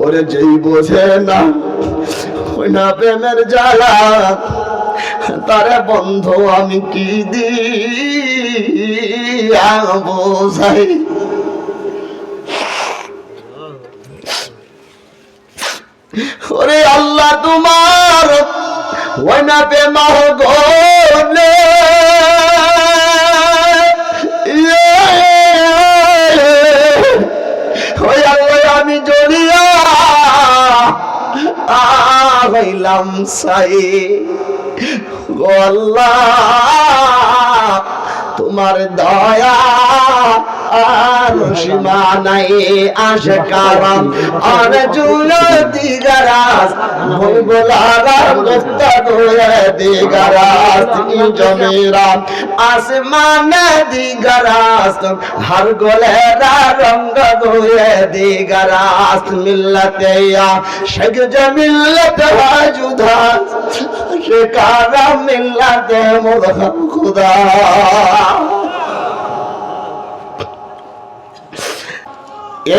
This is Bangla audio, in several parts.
ওরে যেই বোঝে না ওই না প্রেমের জ্বালা, তারে বন্ধু আমি কি দিয়া বোঝাই। ওরে আল্লাহ তোমার ওই না প্রেমা গোলে ওই আল্লাহ আমি জড়িয়া হইলাম সাই গো আল্লাহ, তোমার দয়া আর সীমা নাই। আশকারাম আর জুলে দিগারাস ভুল বলারাম গুপ্তা গোয়ে দিগারাস জমিরা আসমানে দিগারাস হর গোলেরা রঙ্গ গোয়ে দিগারাস মিল্লতে ইয়া শেখ জমিল্লত ওয়াজুদা শেকারা মিল্লতে মুদহম খুদা।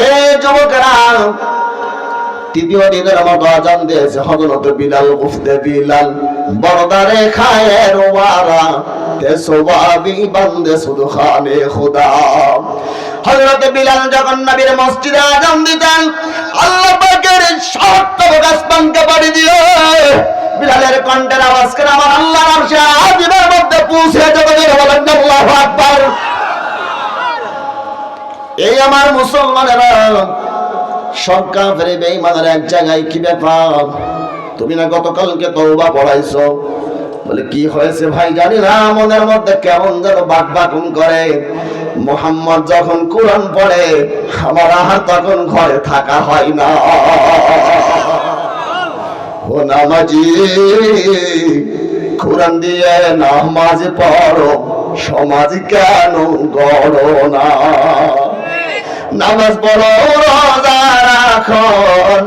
এ যুবকেরা, তৃতীয় দিনের মতো আজান দিয়েছে হযরত বিলাল। গুফতে বিলাল বরদারে খায়ের ওয়ারা তে সওয়াবি বান্দে সুবহানে খুদা। হযরত বিলাল যখন নবীর মসজিদে আজান দিতেন, আল্লাহ পাকের শক্ত আসমানকে পাড়ি দিয়ে বিলালের কণ্ঠের আওয়াজ করে আমার আল্লাহর আরশে আজিমের মধ্যে পৌঁছে যাবে। বলেন আল্লাহু আকবার। এই আমার মুসলমানেরা, সব কাফের বেঈমানের এক জায়গায় কি ব্যাপার? তুমি না গতকালকে তওবা পড়াইছো? বলে কি হয়েছে ভাই জানি না, মনের মধ্যে কেমন যেন বাকবাকুন করে। মুহাম্মদ যখন কোরআন পড়ে আমার আর তখন ঘরে থাকা হয় না। ও নামাজি, কোরআন দিয়ে নামাজ পড়ো, সমাজ কেন গড়ো না? নামাজ পড়ো রোজা রাখো,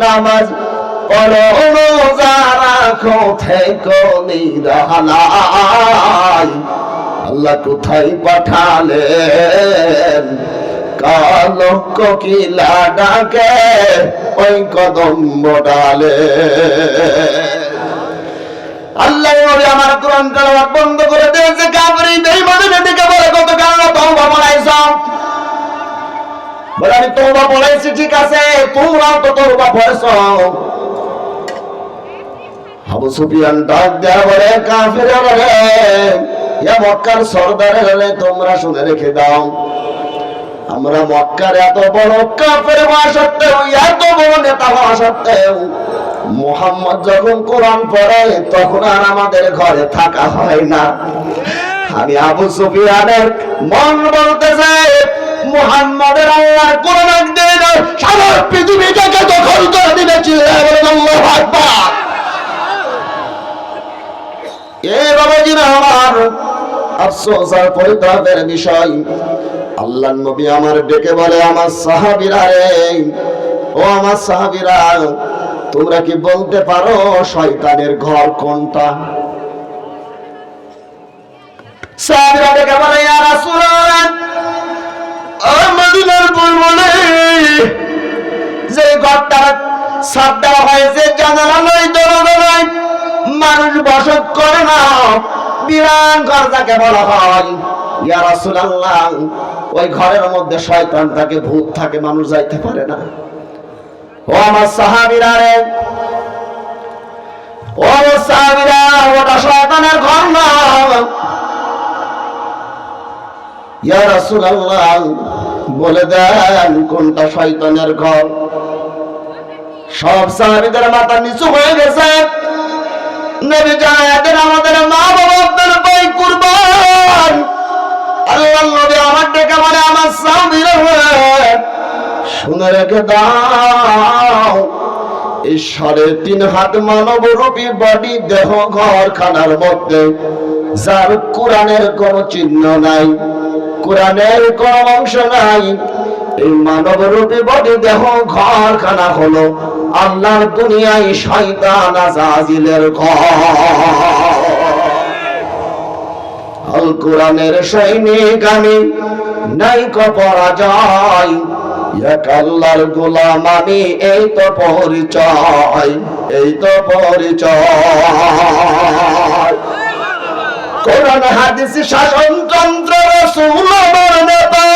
নামাজ পড়ো রোজা রাখো, থেকো নিরালাই। আল্লাহ কোথায় পাঠালেন? কালো কোকিলা ডাকে ওই কদম ডালে। আল্লাহ আমার কোরআন তেলাওয়াত বন্ধ করে দিয়েছে। কাফির বেঈমানদের দিকে বলে গতকাল তওবা পড়াইছো। বলে আমি তওবা পড়াইছি ঠিক আছে, তোমরাও তো তওবা পড়ছো। আবু সুফিয়ান ডাক দেয়া বলে কাফিররা বলে ইয়া মক্কার সরদারেরা তোমরা শুনে রেখে দাও, আমরা মক্কার এত বড় কাফের হওয়া সত্ত্বেও, এত বড় নেতা হওয়া সত্ত্বেও মুহাম্মদ যখন কোরআন পড়ে তখন আর আমাদের ঘরে থাকা হয় না। আমি আবু সুফিয়ানের মন বলতেছে মুহাম্মাদের আল্লাহর কোরআন একদিন সারা পৃথিবীটাকে দখল করে দিবে। আল্লাহু আকবার। এ বাবাজিরা আমার, আফসোস আর পরিতাপের বিষয়, আল্লাহর নবী আমার ডেকে বলে আমার সাহাবীরা রে, ও আমার সাহাবীরা, তোমরা কি বলতে পারো শয়তানের ঘর কোনটা? সাহাবীরা ডেকে বলে ইয়া রাসূলুল্লাহ, মদিনার বুলবুলে যে ঘরটা ছাদ দেওয়া হয়েছে, জানালা নয়, দরজা নয়, মানুষ বসত করে না, বিরান ঘর যাকে বলা হয়। ইয়া রাসূলুল্লাহ, ওই ঘরের মধ্যে শয়তান থাকে, ভূত থাকে, মানুষ যাইতে পারে না। ও আমার সাহাবীরা রে, ও আমার সাহাবীরা, ওটা শয়তানের ঘর না। ইয়া রাসূলুল্লাহ, বলে দেন কোনটা শয়তানের ঘর? সব সাহাবীদের মাথা নিচু হয়ে গেছে। নবী জানায় দেন আমাদের মা বাবার ভাই কুরবান। আল্লাহর নবী আমার ডেকে বলে আমার সাহাবীরা শুনে রেখে দাও, এই 3.5 হাত মানব রূপী বডি দেহ ঘরখানার মধ্যে যার কোরআনের কোন চিহ্ন নাই, কোরআনের কোন অংশ নাই, এই মানব রূপী বডি দেহ ঘরখানা হলো আল্লাহর দুনিয়ায় শয়তান আজাজিলের ঘর। আল কোরআনের সৈনিক আমি নাই কো পরাজয়, এক আল্লাহর গোলাম আমি, এই তো পরিচয়, এই তো পরিচয়। কোরআন হাদিস শাসনতন্ত্র রাসূল আমার নেতা,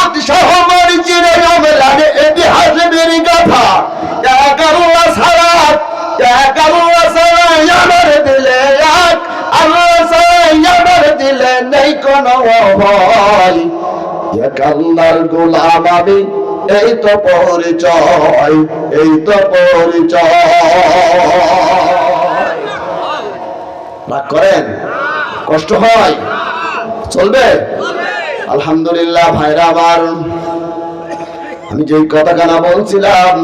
উৎসাহ মরিচির রমলানে ইতিহাস বেরি গাথা। এক আল্লাহ ছাড়া, এক আল্লাহ ছাড়া আমার দিলে, এক আল্লাহ ছাড়া আমার দিলে নেই কোনো ভয়। এক আল্লাহর গোলাম আমি, এই তো পরিচয়, এই তো পরিচয়। রাগ করেন? কষ্ট হয়? চলবে? আলহামদুলিল্লাহ ভাইরা আমার, আমি যেই কথাখানা বলছিলাম,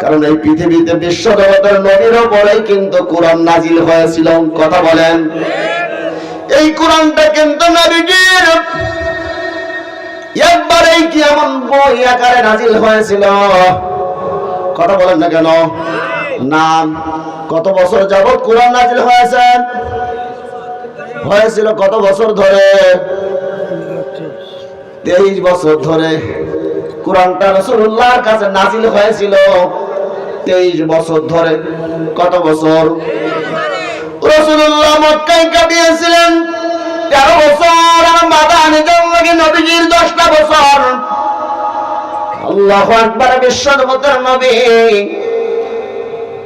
কারণ এই পৃথিবীতে বিশ্ব জগতের নবীর উপরেই কিন্তু কোরআন নাজিল হয়েছিল। কথা বলেন? এই কোরআনটা কিন্তু নবীজির একবারেই কি এমন বই আকারে নাজিল হয়েছিল? কথা বলেন না কেন? নাম কত বছর যাবত কোরআন নাজিল হয়েছে? হয়েছিল কত বছর ধরে? 23 বছর ধরে কোরআনটা রাসূলুল্লাহর কাছে নাজিল হয়েছিল। 23 বছর ধরে। কত বছর? রাসূলুল্লাহ মক্কায় কাটিয়েছিলেন 13 বছর, আর মাদানী জন্মকে নবীজির 10টা বছর। আল্লাহু আকবার। বিশ্বজগতের নবী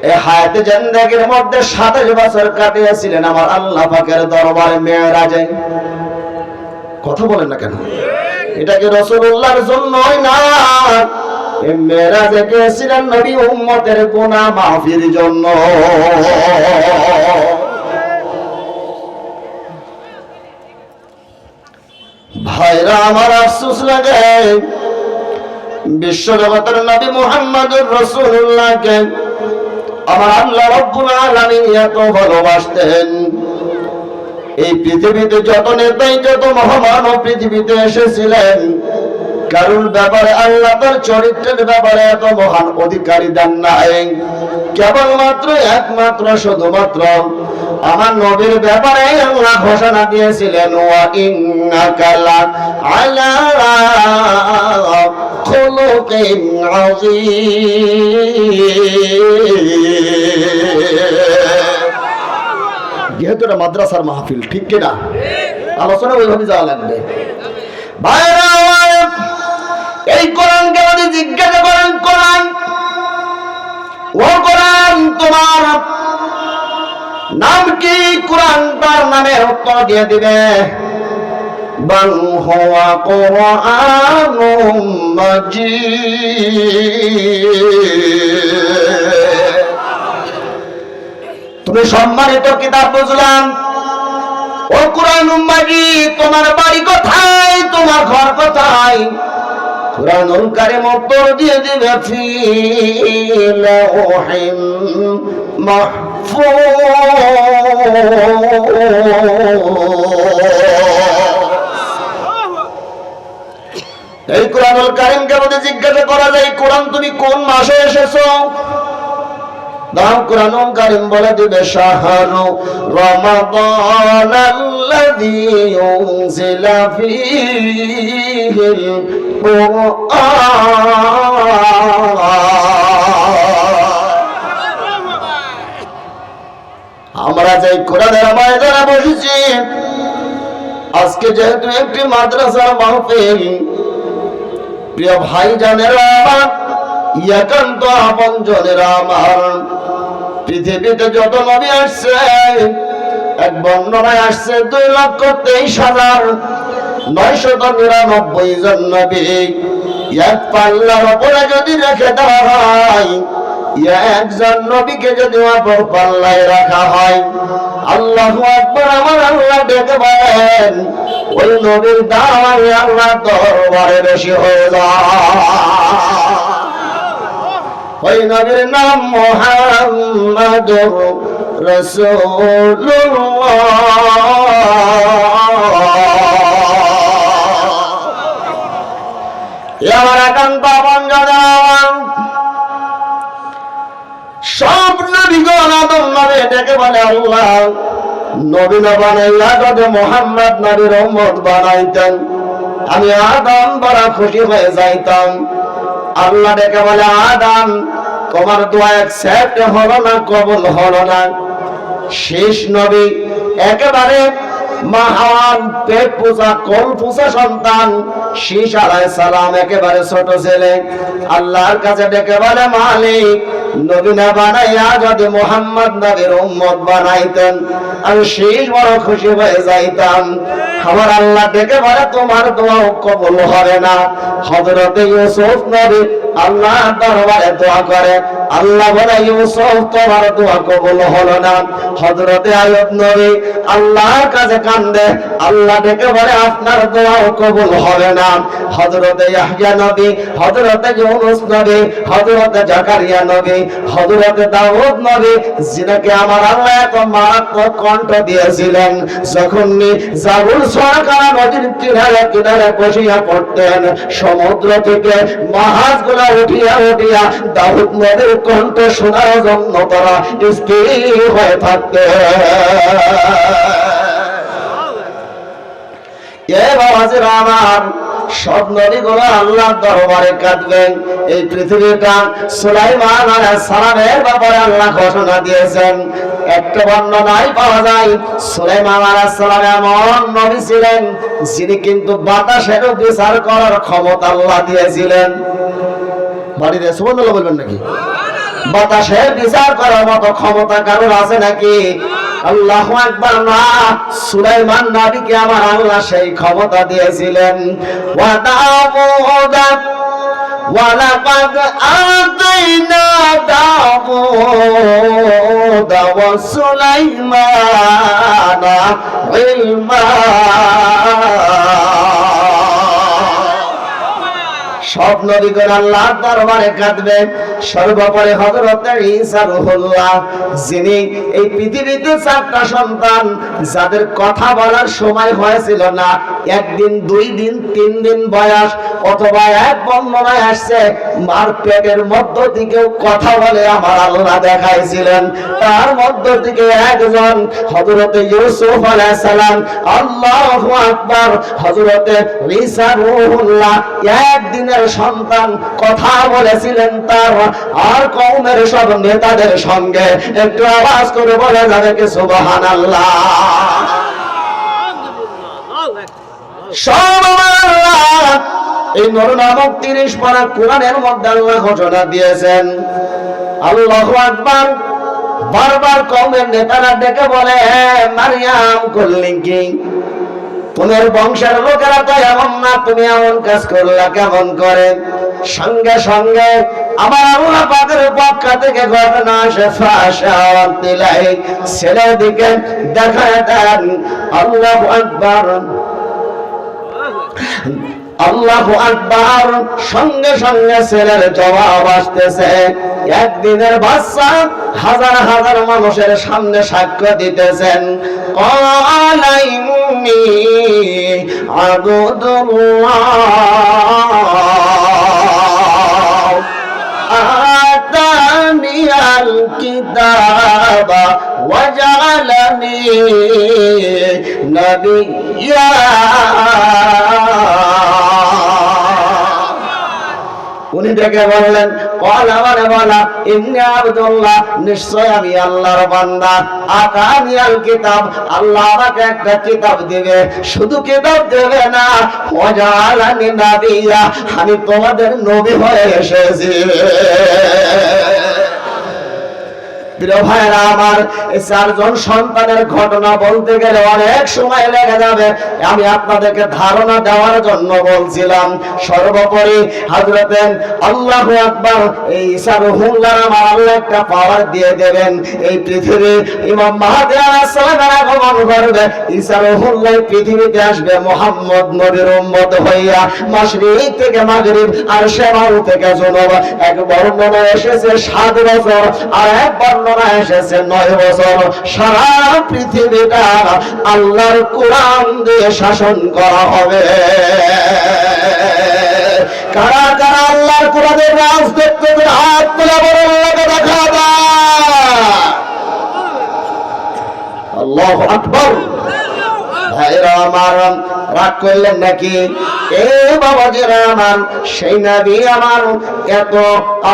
এই হায়াতে জিন্দেগির মধ্যে 27 বছর কাটিয়েছিলেন আমার আল্লাহ পাকের দরবারে মেরাজে। কথা বলেন না কেন? এটা কি রাসূলুল্লাহর জন্যই না? এই মেরাজে গিয়েছিলেন নবী উম্মতের গুনাহ মাফির জন্য। ভাইরা আমার, আফসোস লাগে বিশ্বজগতের নবী মুহাম্মদুর রাসূলুল্লাহকে আমার আল্লাহ রাব্বুল আলামিন এত ভালোবাসতেন। এই পৃথিবীতে যত নেতাই, যত মহামানব পৃথিবীতে এসেছিলেন, কারুর ব্যাপারে আল্লাহ তার চরিত্রের ব্যাপারে এত মহান অধিকারী দেন নাই। কেবলমাত্র একমাত্র শুধুমাত্র আমার নবীর ব্যাপারে আল্লাহ ঘোষণা দিয়েছিলেন, ওয়া ইন্নাকা লা আলা খুলুকিন আযীম। যেহেতু এটা মাদ্রাসার মাহফিল, ঠিক কিনা? আলোচনা ওইভাবে যাওয়া লাগবে। ভাইরা, এই কোরআনকে যদি জিজ্ঞাসা করেন, কোরআন, ও কোরআন তোমার নাম কি? কোরআন তার নামের উত্তর দিয়ে দিবে, বাল হুয়া কুরআনুম মাজিদ। তুমি সম্মানিত কিতাব বুঝলাম, ও কুরআনুম মাজিদ, তোমার বাড়ি কোথায়? তোমার ঘর কোথায়? কুরআনুল কারীম উত্তর দিয়ে দিবে, ফি লাওহিন মাহফুজ। এই কুরআনুল কারীমকে যদি জিজ্ঞাসা করা যায়, কোরআন তুমি কোন মাসে এসেছো? দাম কুরআনুল কারীম বলে দিবে, শাহরু রমাদান আল্লাযী উনজিলা ফীহিল কুরআন। আমরা যে কোরআনের ময়দানে বসেছি, আজকে যেহেতু একটি মাদ্রাসার মাহফিল, প্রিয় ভাই জানেরা আমার, একান্ত আপন জনেরা আমার, পৃথিবীতে যত নবী আসছে, এক বর্ণনায় আসছে 2,09,999 জন নবী। এক পাল্লার উপরে যদি রেখে দেওয়া হয়, একজন নবীকে যদি অপর পাল্লায় রাখা হয়, আল্লাহু আকবার। আমার আল্লাহ ডেকে বলেন, ওই নবীর দাম আল্লাহ দরবারে বেশি হয়ে যায়। ওই নবীর নাম মুহাম্মাদুর রাসূলুল্লাহ। আমার একান্ত আপন জানান, সব নবীগণ আদম নামে ডেকে বলে, আল্লাহ নবী না বানাইয়া যদি মুহাম্মদ নবীর উম্মত বানাইতেন, আমি আদম বড় খুশি হয়ে যাইতাম। আল্লাহ ডেকে বলে, আদম তোমার দোয়া অ্যাকসেপ্ট হলো না, কবুল হলো না। শেষ নবী, একেবারে মহান পেট পূজা কোল পূজা সন্তান শীষ আলাইহিস সালাম, একেবারে ছোট ছেলে, আল্লাহর কাছে ডেকে বলে, মালিক নবী না বানাইয়া যদি মুহাম্মদ নবীর উম্মত বানাইতেন আমি শীষ বড় খুশি হয়ে যাইতাম। আমার আল্লাহ ডেকে বলে, তোমার দোয়া কবুল হবে না। হযরতে ইউসুফ নবী আল্লাহর দরবারে দোয়া করে, আল্লাহ বলে, ইউসুফ তোমার দোয়া কবুল হলো না। হযরতে আইয়ুব নবী আল্লাহর কাছে কান্দে, আল্লাহ ডেকে বলে, আপনার দোয়াও কবুল হবে না। হযরতে ইয়াহইয়া নবী, হযরতে ইউনূস নবী, হযরতে জাকারিয়া নবী, হযরতে দাউদ নবী, যিনাকে আমার আল্লাহ এত মারাত্মক কণ্ঠ দিয়েছিলেন, যখন জাবুল সরকার নদীর কিনারে কিনারে বসিয়া পড়তেন, সমুদ্র থেকে মাছগুলা উঠিয়া উঠিয়া দাউদ নবীর কণ্ঠ শোনার জন্য তারা স্থির হয়ে থাকতে। এ বাবাজিরা আমার, সব নবীগুলো আল্লাহর দরবারে কাঁদবেন। এই পৃথিবীটা সুলাইমান আলাইহিস সালামের ব্যাপারে আল্লাহ ঘোষণা দিয়েছেন। একটা বর্ণনায় পাওয়া যায়, সুলাইমান আলাইহিস সালাম এমন নবী ছিলেন যিনি কিন্তু বাতাসেরও বিচার করার ক্ষমতা আল্লাহ দিয়েছিলেন। বাড়িতে সুবহানাল্লাহ বলবেন নাকি? বাতাসের বিচার করার মতো ক্ষমতা কারোর আছে নাকি? আল্লাহু আকবার। না, সুলাইমান নবীকে আমার আল্লাহ সেই ক্ষমতা দিয়েছিলেন। ওয়া দাউদ ওয়ালাকাদ আতাইনা দাউদ ওয়া সুলাইমানা ইলমা। সব নবীগণ আল্লাহর দরবারে কাঁদবে। সর্বোপরি হযরত ঈসা রূহুল্লাহ, যিনি এই পৃথিবীতে চারটা সন্তান যাদের কথা বলার সময় হয়েছিল না, একদিন, 2 দিন, 3 দিন বয়স, অথবা এক বর্ণনায় আসছে মার পেটের মধ্য থেকেও কথা বলে আমার আল্লাহ দেখাইছিলেন। তার মধ্য থেকে একজন হযরত ইউসুফ আলাইহিস সালাম। আল্লাহু আকবার। হযরত ঈসা রূহুল্লাহ একদিনের সন্তান কথা বলেছিলেন তার আর কওমের সব নেতাদের সঙ্গে। একটু আওয়াজ করে বলে যাবে কি সুবহানাল্লাহ। সুবহানাল্লাহ। এই নূর নামক 30 পারা কোরআনের মধ্যে আল্লাহ ঘোষণা দিয়েছেন। আল্লাহু আকবার। বারবার কওমের নেতারা ডেকে বলে, মারইয়াম করলেন কি? তোমার বংশের লোকেরা তো এমন না, তুমি এমন কাজ করলা কেমন করে? সঙ্গে সঙ্গে আমার আল্লাহ পাকের পক্ষ থেকে ঘটনা আসে, ফাশাওয়াত দিলাই, ছেলের দিকে দেখায় দেন। আল্লাহু আকবার, আল্লাহু আকবার। সঙ্গে সঙ্গে ছেলের জবাব আসতেছে। একদিনের বাচ্চা হাজার হাজার মানুষের সামনে সাক্ষ্য দিতেছেন, ক্বালা ইন্নী আবদুল্লাহ আতানিয়াল কিতাবা ওয়া জাআলানি নাবিয়্যা। উনি ডেকে বললেন, ক্বালা মানে বলা, ইন্নী আবদুল্লাহ, নিশ্চয় আমি আল্লাহর বান্দা। আতানিয়াল কিতাব, আল্লাহ আমাকে একটা কিতাব দিবে। শুধু কিতাব দেবে না, ওয়া জাআলানি নাবিয়্যা, আমি তোমাদের নবী হয়ে এসেছি। প্রিয় ভাইরা আমার, এই 4 জন সন্তানের ঘটনা বলতে গেলে অনেক সময় লেগে যাবে। আমি আপনাদেরকে ধারণা দেওয়ার জন্য বলছিলাম। সর্বোপরি হযরতে আল্লাহু আকবার, এই ঈসা রূহুল্লাহ আমার আল্লাহ একটা পাওয়ার দিয়ে দেবেন। এই পৃথিবী ইমাম মাহদী আলাইহিস সালামের আগমন করবে। ঈসা রূহুল্লাহ পৃথিবীতে আসবে মুহাম্মদ নবীর উম্মত হইয়া। মাশরিক থেকে মাগরিব আর শিমাল থেকে জুনুব। এক বর্ণনা এসেছে 7 বছর, আর এক বর্ণনা এসেছে 9 বছর। সারা পৃথিবীটা আল্লাহর কোরআন দিয়ে শাসন করা হবে। কারা কারা আল্লাহর কোরআনের রাজ দেখতে হাত তুলে বলে আল্লাহকে দেখা দাও। আল্লাহু আকবার। ভাইরা আমার, রাগ করলেন নাকি? এ বাবাজিরা আমার, সেই নবী আমার এত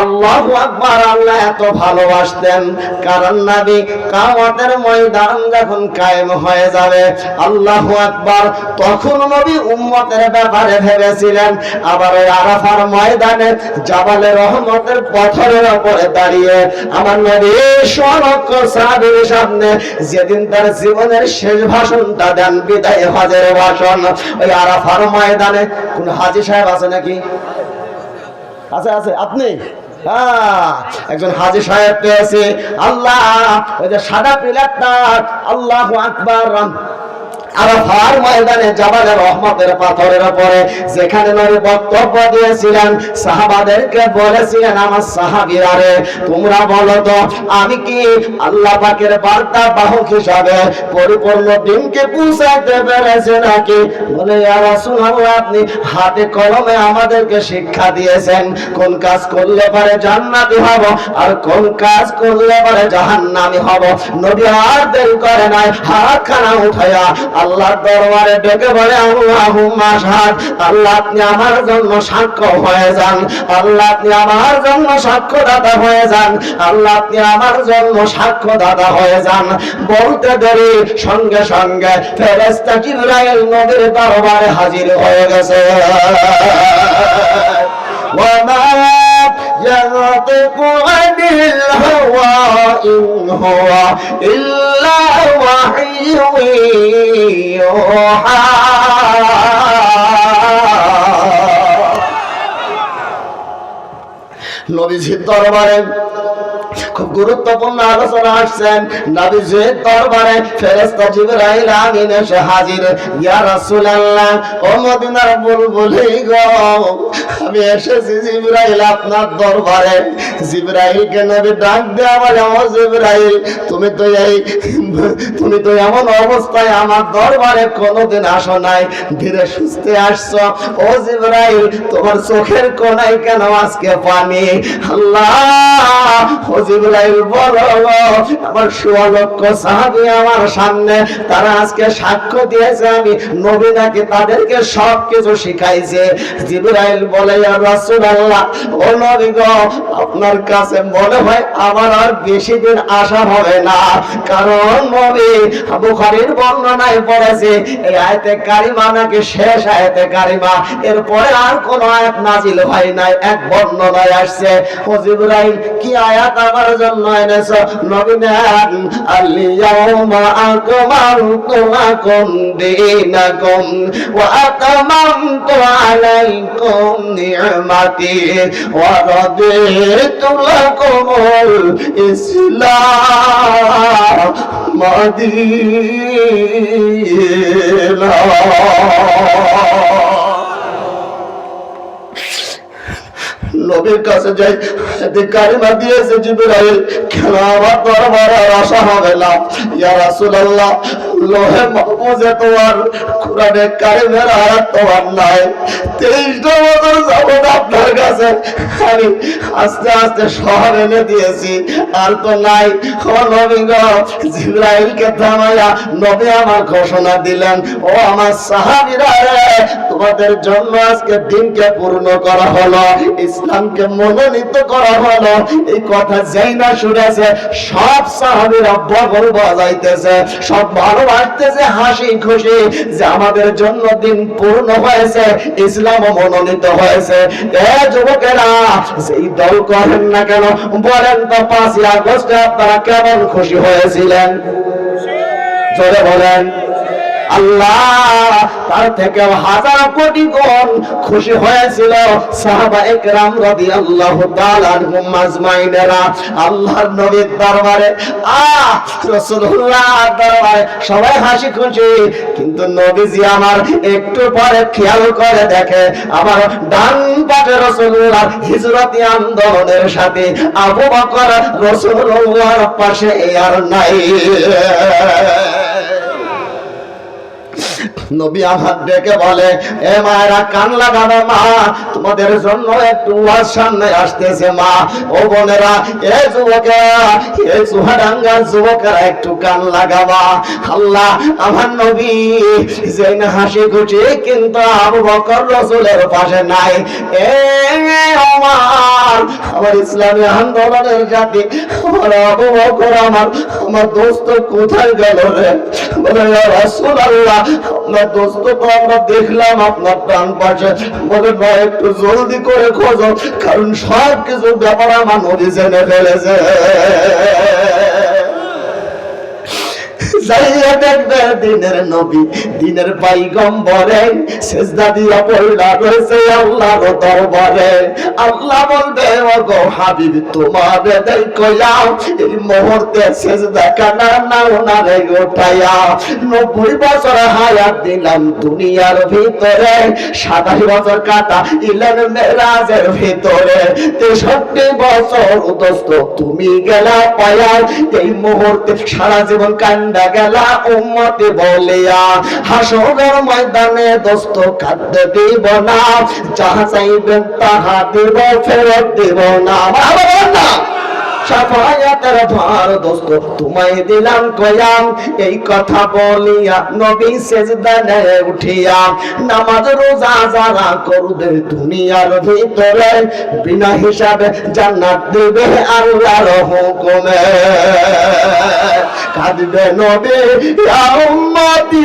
আল্লাহু আকবার, আল্লাহ এত ভালোবাসতেন। কারণ নবী কিয়ামতের ময়দান যখন কায়েম হয়ে যাবে, আল্লাহু আকবার, তখন নবী উম্মতের ব্যাপারে ভেবেছিলেন। আবার ওই আরাফার ময়দানে জাবালে রহমতের পাথরের উপরে দাঁড়িয়ে আমার নবী লক্ষ সাহাবীর সামনে যেদিন তার জীবনের শেষ ভাষণটা দেন, বিদায় হজের ভাষণ, ওই আরাফার ময়দানে কোন হাজী সাহেব আছে নাকি? আছে আছে, আপনি একজন হাজী সাহেব পেয়েছে। আল্লাহ ওই যে সাদা পিলারটা, আল্লাহু আকবার, আরাফার ময়দানে জাবালে রহমতের পাথরের উপরে যেখানে নবী বক্তব্য দিয়েছিলেন, সাহাবাদেরকে বলেছিলেন, আমার সাহাবীরা রে, তোমরা বলো তো আমি কি আল্লাহ পাকের বার্তা বাহক হিসাবে পরিপূর্ণ দিনকে পৌঁছাতে পেরেছি নাকি? বলে ইয়া রাসূলুল্লাহ, আপনি হাতে কলমে আমাদেরকে শিক্ষা দিয়েছেন কোন কাজ করলে পরে জান্নাতি হব আর কোন কাজ করলে পরে জাহান্নামী হব। নবী আর দেরি করে নাই, হাতখানা উঠায়া আল্লাহর দরবারে ডেকে বলে, আল্লাহুম্মা শাহাদ, আল্লাহ আপনি আমার জন্য সাক্ষ্য হয়ে যান, আল্লাহ আপনি আমার জন্য সাক্ষ্যদাতা হয়ে যান, আল্লাহ আপনি আমার জন্য সাক্ষ্যদাতা হয়ে যান। বলতে দেরি সঙ্গে সঙ্গে ফেরেশতা জিবরাইল নবীর দরবারে হাজির হয়ে গেছে। ওয়ামা ينطق عن الهوى إن هو إلا وحي يوحى। নবীজির দরবারে খুব গুরুত্বপূর্ণ আলোচনা আসছেন। নবীজির দরবারে ফেরেশতা জিবরাইল আমিন এসে হাজির। ইয়া রাসূলুল্লাহ, ও মদিনার বুলবুলি গো, আমি এসেছি জিবরাইল আপনার দরবারে। জিবরাইলকে নবী ডাক দেয়া বলে, ও জিবরাইল, তুমি তো এমন অবস্থায় আমার দরবারে কোনোদিন আসো নাই, ধীরে সুস্থে আসছো। ও জিবরাইল, তোমার চোখের কোণায় কেন আজকে পানি? আল্লাহ, ও জিবরাইল বলো, আমার 16 লক্ষ সাহাবী আমার সামনে, তারা আজকে সাক্ষ্য দিয়েছে আমি নবী নাকি তাদেরকে সবকিছু শিখাইছে। জিবরাইল বলে, ইয়া রাসূলুল্লাহ, ও নবী গো, আপনার কাছে মনে হয় আমার আর বেশি দিন আসা হবে না। কারণ নবী বুখারীর বর্ণনায় পড়েছে এই আয়াতে কারিমা নাকি শেষ আয়াতে কারিমা, এরপরে আর কোন আয়াত নাজিল হয় নাই। এক বর্ণনায় আসছে, ও জিবরাইল, কি আয়াত আমার জন্য এনেছো? নবী নেন, আল-ইয়াউমা আকমালতু লাকুম দীনাকুম ওয়া আতামামতু আলাইকুম নি'মাতি ওয়া রাদিতু লাকুমুল ইসলাম দীনা। নবীর কাছে যাই, কারিমা দিয়েছে জিবরাইল, কেন আমার দরবারে আসা হবে না? ইয়া রাসূলুল্লাহ, লোহে মাহফুজে তোমার কোরআনে কারিমের আয়াত তোমার নাই। 23টা বছর যাবত আপনার কাছে আমি আস্তে আস্তে সব এনে দিয়েছি, আর তো নাই। ও নবী গো, জিবরাইলকে থামাইয়া নবী আমার ঘোষণা দিলেন, ও আমার সাহাবীরা, তোমাদের জন্য আজকে দিনকে পূর্ণ করা হলো, ইসলামকে মনোনীত করা হলো। এই কথা যেই না শুনেছে, সব সাহাবীরা বগল বাজাইতেছে, সব ভালোবাসতেছে, হাসি খুশি যে আমাদের জন্য দিন পূর্ণ হয়েছে, ইসলাম মনোনীত হয়েছে। এ যুবকেরা, যেই দল করেন না কেন, বলেন তো 5ই আগস্টে আপনারা কেমন খুশি হয়েছিলেন? জোরে বলেন। আল্লাহ তার থেকে হাজার কোটি গুণ খুশি হয়েছিল সাহাবা একরাম রাদিয়াল্লাহু তাআলা আনহুম আজমাইনেরা। আল্লাহর নবীর দরবারে রাসূলুল্লাহ দরবারে সবাই হাসি খুশি, কিন্তু নবীজি আমার একটু পরে খেয়াল করে দেখে আমার ডান পাশে রাসূলুল্লাহ হিজরতি আন্দোলনের সাথে আবু বকর রাসূলুল্লাহর পাশে আর নাই। নবী আমার ডেকে বলে, এ মায়েরা কান লাগানো মা, তোমাদের জন্য একটু ওয়াজ সামনে আসতেছে মা। ও বোনেরা, এ যুবকেরা, এ চুহাডাঙ্গার যুবকেরা একটু কান লাগাবা। আল্লাহ আমার নবী যেন হাসি খুশি, কিন্তু আবু বকর রাসূলের পাশে নাই। এ আমার ইসলামী আন্দোলনের জাতি, আমার আবু বকর, আমার দোস্ত কোথায় গেল রে? বলে ইয়া রাসূলুল্লাহ, আপনার দোস্ত তো আমরা দেখলাম আপনার ডান পাশে। বলে না, একটু জলদি করে খোঁজো, কারণ সব কিছু ব্যাপার আমার নবী জেনে ফেলেছে। যাইয়া দেখবে দিনের নবী, দিনের পয়গম্বরে সিজদা দিয়া পড়লা রয়েছে আল্লাহর দরবারে। আল্লাহ বলবে, ওগো হাবিব, তোমারে দেখাও এই মুহূর্তে সিজদা কানা নাও না রে উঠায়া। 90 বছর হায়াত দিলাম দুনিয়ার ভিতরে, 27 বছর কাটা ইলেন মেরাজের ভিতরে, 63 বছর দোস্ত তুমি গেলা পায়া। এই মুহূর্তে সারা জীবন কান্দা গেলা উম্মতে বলিয়া, হাসরের ময়দানে দোস্ত খাদ্য দিব না, যাহা চাইবেন তাহা দিব, ফেরত দিব না। শাফায়াতের ভার দোস্ত তোমায় দিলাম কয়াম। এই কথা বলিয়া নবী সিজদায় উঠিয়া, নামাজ রোজা যারা করবে দুনিয়ার ভিতরে, বিনা হিসাবে জান্নাত দেবে আল্লাহর হুকুমে। কাঁদবে নবী, ইয়া উম্মতি,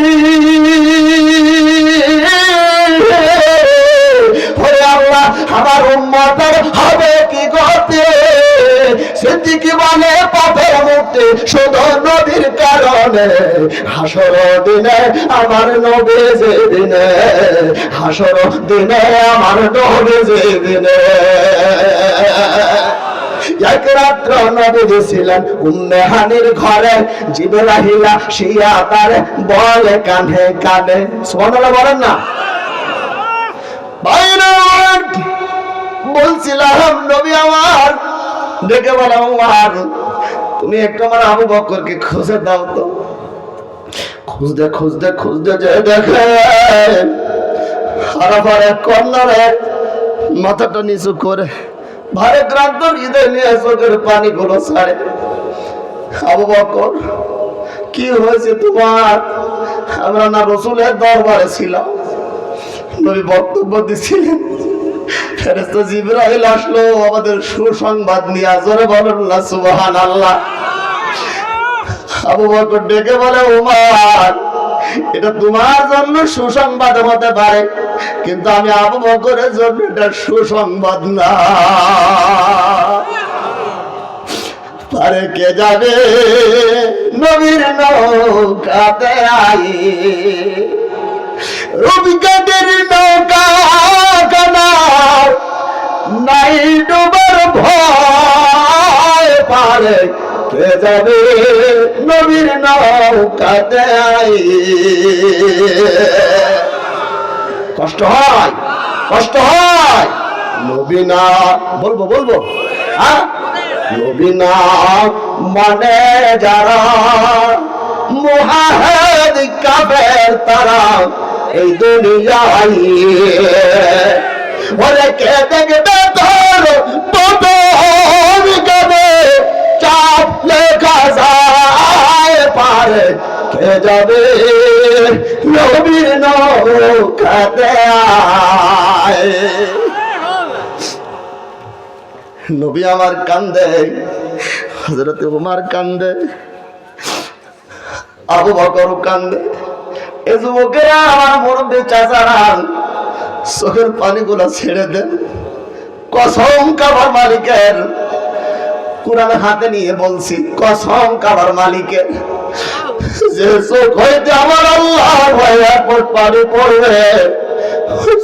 ওরে আল্লাহ আমার উম্মতের হবে কি গতি? সিদ্দিকী বলে, পাপের মুক্তি শুধু নবীর কারণে। হাসর দিনে আমার নবী যেদিনে, হাসর দিনে আমার নবী যেদিনে। এক রাত্র নবী ছিলেন উম্মে হানির ঘরে, জিবরাইল আসিয়া তারে বলে কানে কানে, সুবহানাল্লাহ বলেন না ভাইরা। বলছিলাম নবী আমার ডেকে বলে, উমর তুমি একটু আমার আবু বকরকে খুঁজে দাও তো। খুঁজতে খুঁজতে খুঁজতে যে দেখে আরাফার এক কর্নারে মাথাটা নিচু করে ভারে ক্রান্ত হৃদয় নিয়ে চোখের পানি গুলো ছাড়ে। আবু বকর, কি হয়েছে তোমার? আমরা না রাসূলের দরবারে ছিলাম, নবী বক্তব্য দিছিলেন, ফেরেশতা জিবরাইল আসলো আমাদের সুসংবাদ নিয়ে। জোরে বলেন না সুবহানাল্লাহ। আবু বকর ডেকে বলে, উমর এটা তোমার জন্য সুসংবাদ হতে পারে, কিন্তু আমি আবু বকরের জন্য এটা সুসংবাদ না। পারে কে যাবে নবীর নৌকাতে আই, রবিকাদের নৌকা কানা নাই ডুবার ভয়, পারে কে যাবে নবীর নৌকাতে আই। কষ্ট হয়, কষ্ট হয়। নবী না বলবো বলবো, হ্যাঁ নবী না মানে যারা মুহাহিদ কাফের তারা এই দুনিয়ায়, ওরে কে দেখবে তোর বদন গবে, চাপ লেখা যায় পারে কে যাবে নবীর নৌকাতে আয়। নবী আমার কান্দে, হযরত ওমর কান্দে, আবু বকর কান্দে। এই যুবকেরা আমার মুরব্বি চাচারা চোখের পানিগুলো ছেড়ে দেন। কসম কাবার মালিকের, কুরআন হাতে নিয়ে বলছি, কসম কাবার মালিকের, যে চোখ হইতে আমার আল্লাহর ভয়ে পানি পড়বে,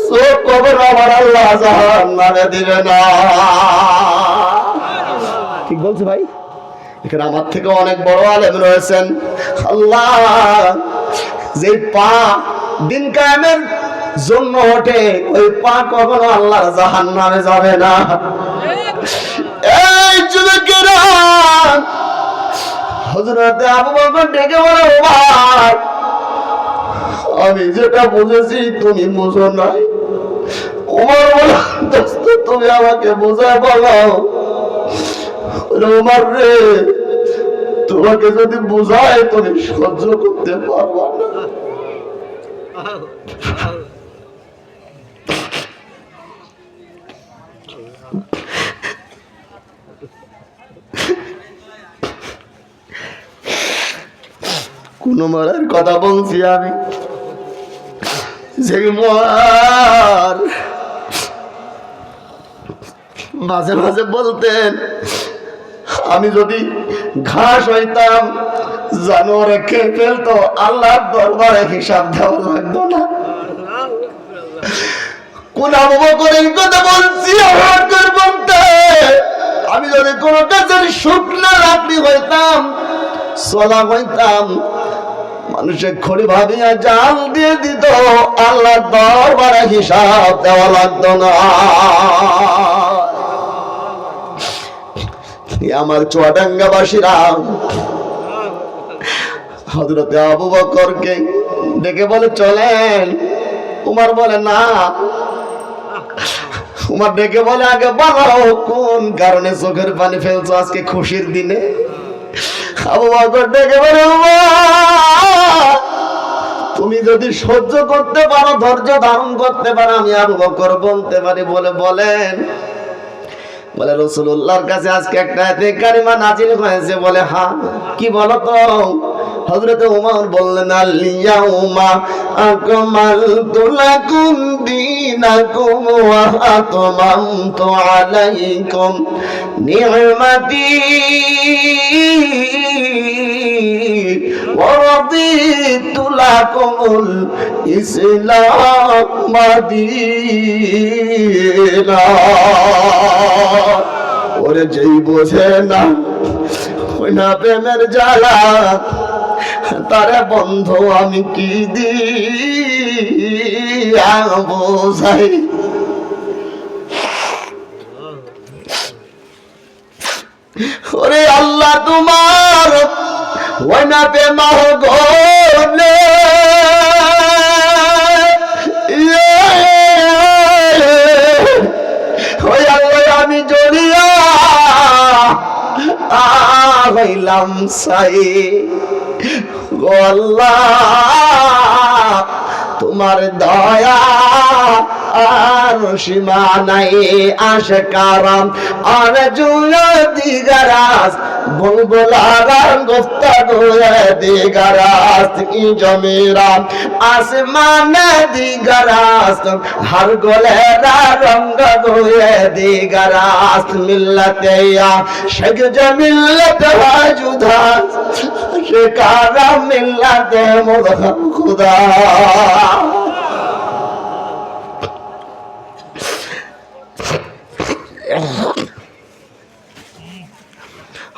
চোখ কবর আমার আল্লাহ জাহান্নামে দিবে না। ঠিক বলছি ভাই? এখানে আমার থেকে অনেক বড় আলেম রয়েছেন। আল্লাহ যে পা দিন কায়েমের জন্য ওঠে, ওই পা কখনো আল্লাহর জাহান্নামে যাবে না। এই যুবকেরা, হযরত আবু বকর ডেকে বলে, ওমর আমি যেটা বুঝেছি তুমি বুঝো নাই। ওমর বলল, দোস্ত তুমি আমাকে বোঝায় বলো। ওমর রে, তোমাকে যদি বুঝায় তুমি সহ্য করতে পারবা না। কোন মারার কথা বলছি আমি, যে মার মাঝে মাঝে বলতেন আমি যদি ঘাস হইতাম জানোয়ারে খেয়ে ফেলতো, আল্লাহর দরবারে হিসাব দেওয়া লাগতো না। কোন আবু বকরের কথা বলছি, বলতে আমি যদি কোন কাজের শুকনা লাকড়ি হইতাম, সোলা হইতাম, মানুষের খড়ি ভাবিয়া জাল দিয়ে দিত, আল্লাহর দরবারে হিসাব দেওয়া লাগতো না। আমার চুয়াডাঙ্গাবাসীরা হযরতে আবু বকরকে ডেকে বলে চলেন। উমর বলে না। উমর ডেকে বলে আগে বলো কোন কারণে চোখের পানি ফেলছো আজকে খুশির দিনে। আবু বকর ডেকে বলে তুমি যদি সহ্য করতে পারো, ধৈর্য ধারণ করতে পারো, আমি আবু বকর বলতে পারি। বলে বলেন। বলে রাসূলুল্লাহর কাছে আজকে একটা আয়াতে কারিমা নাজিল হয়েছে। বলে হ্যাঁ, কি বলো তো? হযরত ওমর বললেন আল-ইয়াউমা আকমালতু লাকুম দীনাকুম ওয়া আতমামতু আলাইকুম নি'মাতি ওয়া রাদিতু লাকুমুল ইসলাম দীনা। ওরে যেই বোঝে না ওই না প্রেমের জ্বালা, তারে বন্ধু আমি কি দিয়া বোঝাই। ওরে আল্লাহ তোমার ওই না প্রেমা গোলে ওই আল্লাহ আমি জড়িয়া হইলাম সাই। গো আল্লাহ তোমার দয়া আর সীমা নাই। আশকারাম আর জুলা দিগারাস বুলবুলারা গুফতা গোয়া দিগারাস কি জমিরা আসমান দিগারাস হর গোলেরা রঙ্গ গোয়া দিগারাস মিল্লাতেয়া শেখ জমিল্লাত ওয়াজুদা শেকারা মিল্লাতে মুদহম খুদা।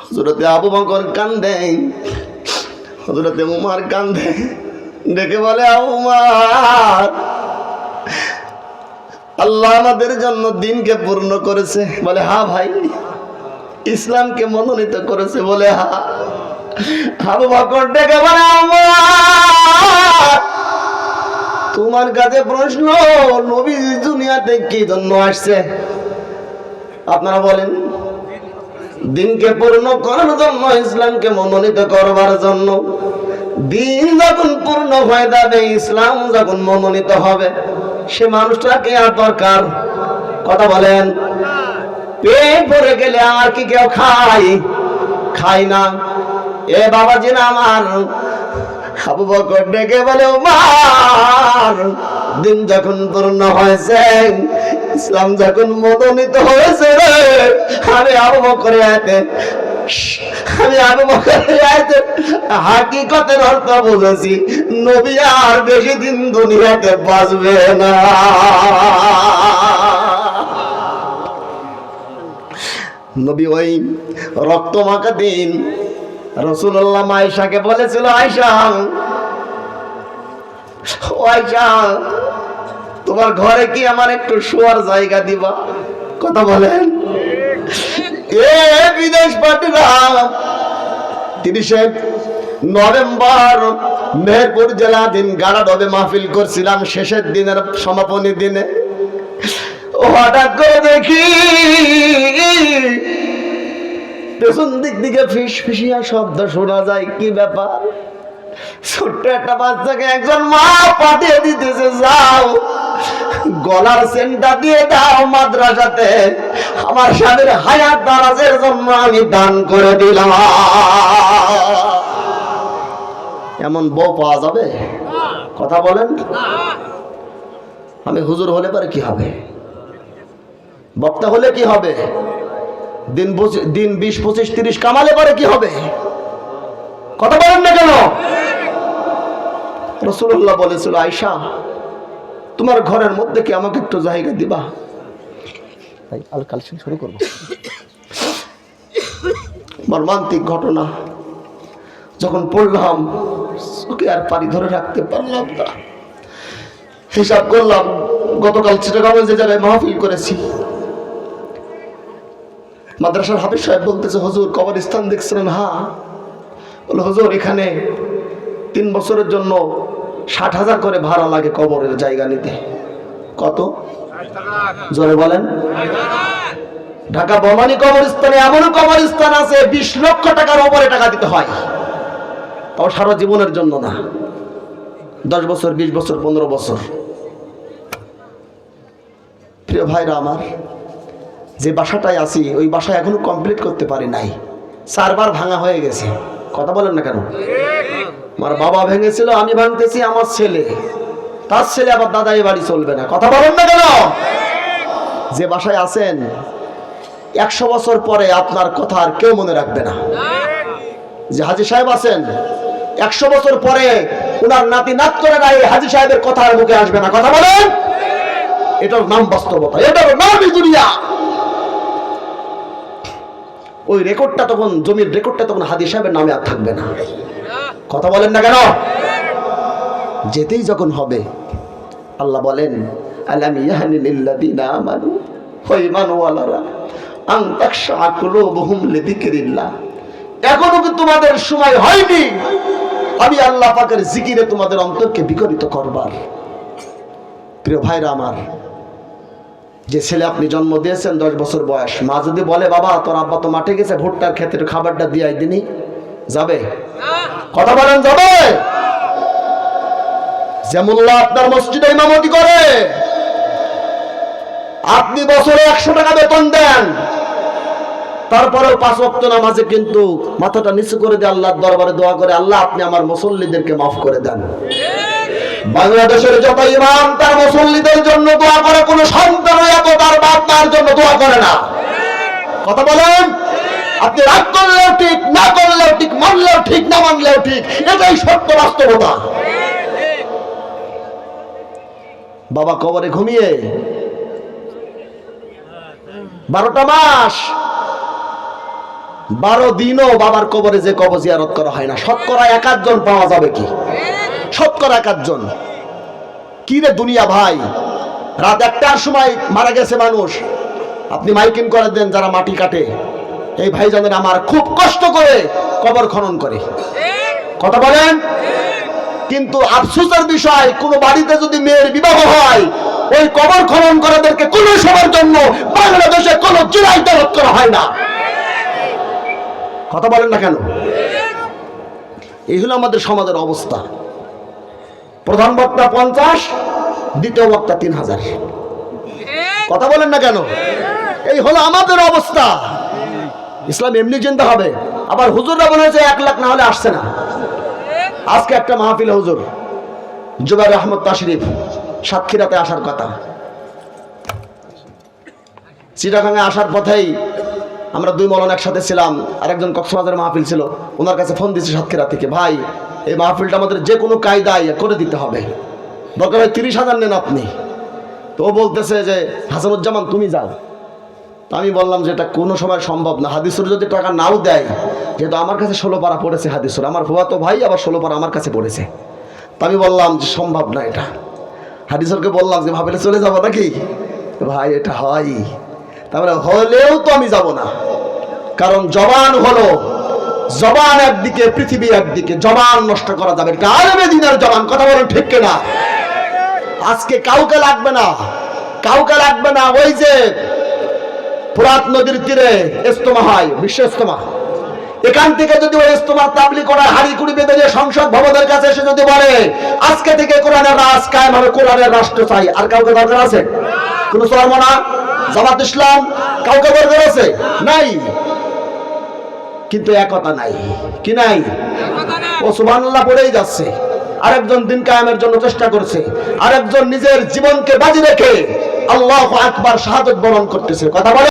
হযরতে আবু বকর কান্দে, হযরতে উমর কান্দে, ডেকে বলে উমর আল্লাহ আমাদের জন্য দিনকে পূর্ণ করেছে। বলে হ্যাঁ ভাই, ইসলামকে মনোনীত করেছে। বলে হ্যাঁ। আবু বকর ডেকে বলে উমর তোমার কাছে প্রশ্ন, নবী দুনিয়াতে কি জন্য আসছে? আপনারা বলেন। দিনকে পূর্ণ করার জন্য, ইসলামকে মনোনীত করবার জন্য। দিন যখন পূর্ণ হয়ে যাবে, ইসলাম যখন মনোনীত হবে, সে মানুষটাকে আর দরকার? কথা বলেন। পেট ভরে গেলে আর কি কেউ খাই না? এ বাবাজি না আমার। আবু বকর ডেকে বলে উমর দিন যখন পূর্ণ হয়েছে, ইসলাম যখন মনোনীত হয়েছে, আমি আবু বকরের আয়াতে হাকিকতের অর্থ বুঝেছি। নবী আর বেশি দিন দুনিয়াতে বাঁচবে না। নবী ওই রক্ত মাখা দিন রাসূলুল্লাহ আয়েশাকে বলেছিল, আয়েশা তোমার ঘরে কি আমার একটু শোয়ার জায়গা দিবা? কথা বলেন। এ বিদেশ পাঠিয়ে 30 নভেম্বর মেহেরপুর জেলাধীন গাড়াডবে মাহফিল করছিলাম, শেষের দিনের সমাপনী দিনে হঠাৎ করে দেখি পেছন দিক থেকে ফিসফিসিয়া শব্দ শোনা যায়। কি ব্যাপার? ছোট্ট একটা বাচ্চাকে একজন মা পাঠিয়ে দিতেছে, যাও গলার চেনটা দিয়ে দাও মাদ্রাসাতে, আমার স্বামীর হায়াত দারাজের জন্য আমি দান করে দিলাম। এমন বউ পাওয়া যাবে? কথা বলেন। আমি হুজুর হলে পরে কি হবে? বক্তা হলে কি হবে? দিন 20, 25, 30 কামালে পরে কি হবে? কথা বলেন না কেন? রাসূলুল্লাহ বলেছিল, আয়েশা তোমার ঘরের মধ্যে কি আমাকে একটু জায়গা দিবা? কালেকশন শুরু করবো। মর্মান্তিক ঘটনা যখন পড়লাম ওকে আর পানি ধরে রাখতে পারলাম না। হিসাব করলাম গতকাল চিটাগাঁও যে জায়গায় মাহফিল করেছি, মাদ্রাসার হাফিজ সাহেব বলতেছে, হুজুর কবরস্থান দেখছিলেন? হ্যাঁ। বলে, হুজুর এখানে 3 বছরের জন্য 60,000 করে ভাড়া লাগে কবরের জায়গা নিতে। কত? জোরে বলেন। ঢাকা বমানী কবরস্থানে এমন কবরস্থান আছে 20 লক্ষ টাকার উপরে টাকা দিতে হয়, তাও সারা জীবনের জন্য না, 10 বছর, 20 বছর, 15 বছর। প্রিয় ভাইরা আমার, যে বাসাটায় আছি ওই বাসায় এখনো কমপ্লিট করতে পারি নাই, 4 বার ভাঙা হয়ে গেছে। কথা বলেন না কেন? আমার বাবা ভেঙেছিল, আমি ভাঙতেছি, আমার ছেলে, তার ছেলে আবার দাদা এই বাড়ি চলবে না। কথা বলেন না কেন? যে বাসায় আছেন 100 বছর পরে আপনার কথা আর কেউ মনে রাখবে না। যে হাজী সাহেব আছেন 100 বছর পরে ওনার নাতি নাত করে না, এই হাজী সাহেবের কথা আর মুখে আসবে না। কথা বলেন। এটার নাম বাস্তবতা, এটার নামই দুনিয়া। ওই রেকর্ডটা তখন, জমির রেকর্ডটা তখন হাজী সাহেবের নামে আর থাকবে না। কথা বলেন না কেন? যেতেই যখন হবে, আল্লাহ বলেন, আলাম ইয়াহনি লিল্লাযিনা আমানু ওয়া ঈমানুওয়ালারা আন তাখশা কুলুবুহুম লিযিকরিল্লাহ। এখনো কি তোমাদের সময় হয়নি আমি আল্লাহ পাকের জিকিরে তোমাদের অন্তরকে বিকরিত করবার? প্রিয় ভাইরা আমার, যে ছেলে আপনি জন্ম দিয়েছেন 10 বছর বয়স, মা যদি বলে, বাবা তোর আব্বা তো মাঠে গেছে, ভুট্টার ক্ষেতের খাবারটা দিয়ে দিনই, যাবে? কথা বলেন, যাবে? যেমনলা আপনার মসজিদে ইমামতি করে, আপনি বছরে 100 টাকা বেতন দেন, তারপরেও 5 ওয়াক্ত নামাজে কিন্তু মাথাটা নিচু করে দিয়ে আল্লাহর দরবারে দোয়া করে, আল্লাহ আপনি আমার মুসল্লিদেরকে মাফ করে দেন। বাংলাদেশের যত ইমাম তার মুসল্লিদের জন্য দোয়া করে, কোন সন্তান এত তার বাপ মার জন্য দোয়া করে না। কথা বলেন। আপনি রাগ করলেও ঠিক, না করলেও ঠিক, মানলেও ঠিক, না মানলেও ঠিক, এটাই সত্য বাস্তবতা। বাবা কবরে ঘুমিয়ে 12টা মাস, 12 দিনও বাবার কবরে যে কবর জিয়ারত করা হয় না। শতকরা 1 জন পাওয়া যাবে কি? শতকরা 1 জন। কি রে দুনিয়া ভাই, রাত 1টার সময় মারা গেছে মানুষ, আপনি মাইকিং করে দেন যারা মাটি কাটে, এই ভাইজানের আমার খুব কষ্ট করে কবর খনন করে। কথা বলেন। কিন্তু আফসোসের বিষয়, কোন বাড়িতে যদি মেয়ের বিবাহ হয়, ওই কবর খনন করাদেরকে কোন সবার জন্য বাংলাদেশে কোন জেলায় তলব করা হয় না। কথা বলেন না কেন? এই হলো আমাদের সমাজের অবস্থা। প্রধান বক্তা 50, দ্বিতীয় বক্তা 3000। কথা বলেন না কেন? এই হলো আমাদের অবস্থা। ইসলাম এমনি চিন্তা হবে। আবার হুজুররা বলে যে 1 লাখ না হলে আসছে না। আজকে একটা মাহফিল হুজুর জুবাইর আহমদ তাশরিফ সাতক্ষীরাতে আসার কথা, চিটাগাঙে আসার পথেই আমরা 2 মৌলানা একসাথে ছিলাম, আর একজন কক্সবাজারের মাহফিল ছিল, ওনার কাছে ফোন দিয়েছি সাতক্ষীরা থেকে, ভাই এই মাহফিলটা আমাদের যে কোনো কায়দায় করে দিতে হবে, দরকার হয় 30,000 নেন আপনি। তো ও বলতেছে যে হাসানুজ্জামান তুমি যাও। তো আমি বললাম যে এটা কোনো সময় সম্ভব না, হাদিসুর যদি টাকা নাও দেয়, যেহেতু আমার কাছে 16 পারা পড়েছে হাদিসুর, আমার ফুফাতো ভাই আবার 16 পারা আমার কাছে পড়েছে, তো আমি বললাম যে সম্ভব না এটা। হাদিসুরকে বললাম যে ভাবলে চলে যাবো নাকি? ভাই এটা হয়, তারপরে হলেও তো আমি যাব না, কারণ জবান হলো জবান একদিকে, পৃথিবী একদিকে, জবান নষ্ট করা যাবে না। আলেমে দ্বীনের জবান, কথা বলেন ঠিক কিনা? আজকে কাউকে লাগবে না, কাউকে লাগবে না। ওই যে ফোরাত নদীর তীরে ইজতেমা হয়, বিশ্ব ইজতেমা, এখান থেকে যদি ওই ইজতেমা তাবলীগ করা হাড়ি কুড়ি বেঁধে যে সংসদ ভবনের কাছে এসে যদি বলে আজকে থেকে কোরআনের রাজ কায়েম হবে, কোরআনের রাষ্ট্র চাই, আর কাউকে দরকার আছে? কোন চরমনা, জামাত ইসলাম, কাউকে দরকার আছে? নাই। কিন্তু একতা নাই। কি নাই? ও সুবহানাল্লাহ পড়েই যাচ্ছে। আরেকজন দিন কায়েমের জন্য চেষ্টা করছে, আরেকজন নিজের জীবনকে বাজি রেখে আল্লাহু আকবার শাহাদাত বরণ করতেছে। কথা বলে